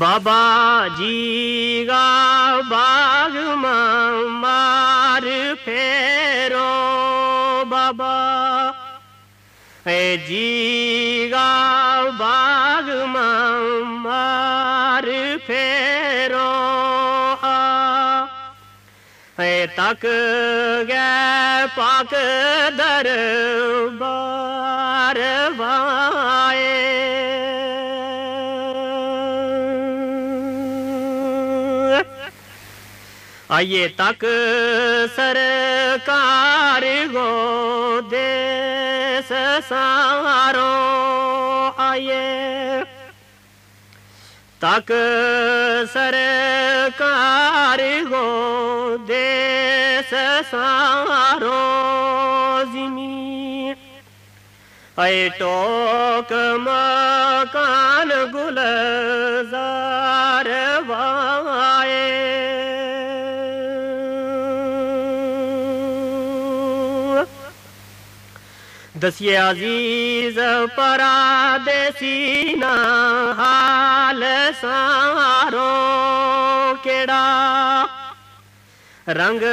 बाबा जी गा बाग मार फेरो बाबा जी गा बाग मार फेरो तक गए पाक दरबार वाए आइए तक सरकार गो देश सारो आइए तक सरकार गो देश सारो जिमी ऐ टोक मकान गुलजार वाए दसिए अजीज परादेसी ना हाल सारो केड़ा रंग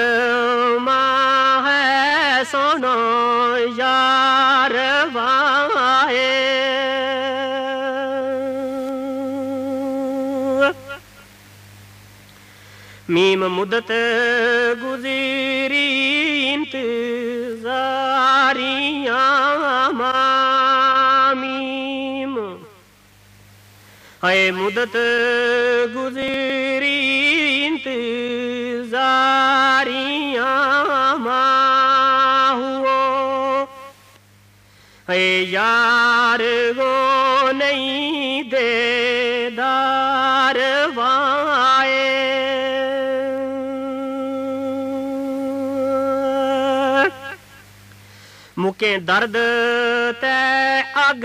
मां है सोनो यार वाए मीम मुदत गुजरी इंतजारियां मीम है मुदत गुजरी इंतजारियां हुओ है यार गो नहीं देदार वाए मुके दर्द ते अग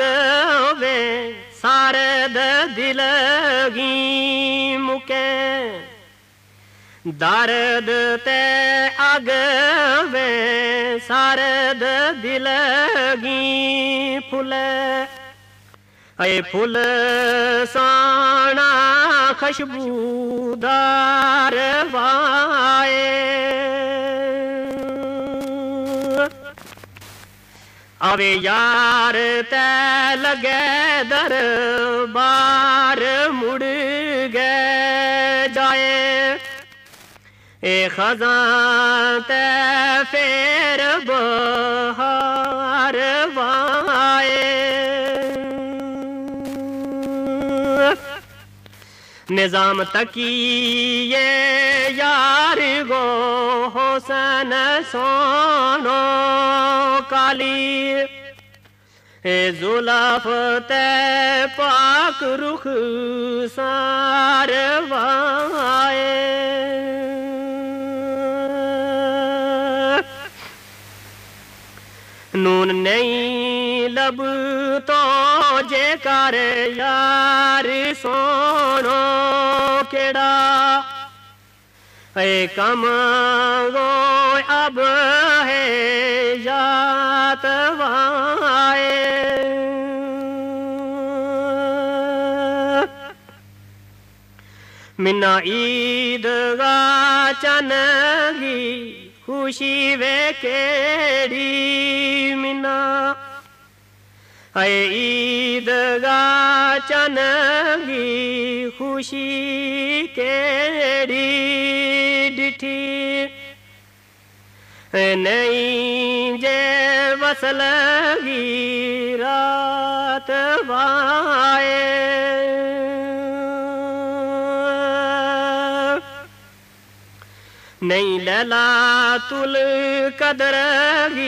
वे सारद दिलगी मुके दर्द ते अग वे सारद दिलगी फुल ऐ फुल सोना खुशबूदार वाए अवे यार ते लगे दरबार मुड़ गए जाए ए खजां ते फेर बहार वाए निजाम तकिए यार गो होसन सोनो काली ए जुल्फ ते पाक रुख सार वाए नून नहीं लब तो जे कर यार सोनो केड़ा ऐ कम गो अब है जात वाए मिन्ना ईद गा चनगी खुशी वे केड़ी मिना है ईद गा चनगी खुशी केड़ी डिठी नहीं जे वसलगी रात वाए नहीं लैला तुल कदरगी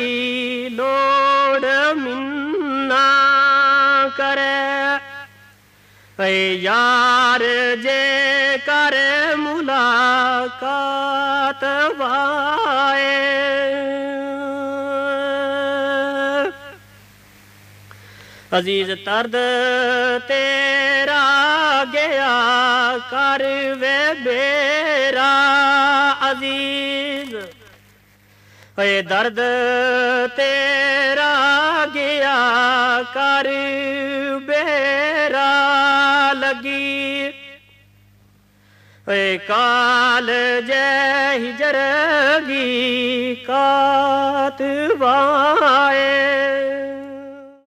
लोड मिन्ना करे ऐ यार जे कर मुलाकात वाए अजीज तर्द तेरा गया कर वे बेरा अजीज ऐ दर्द तेरा गया कर बेरा लगी काल जय जरगी कातवा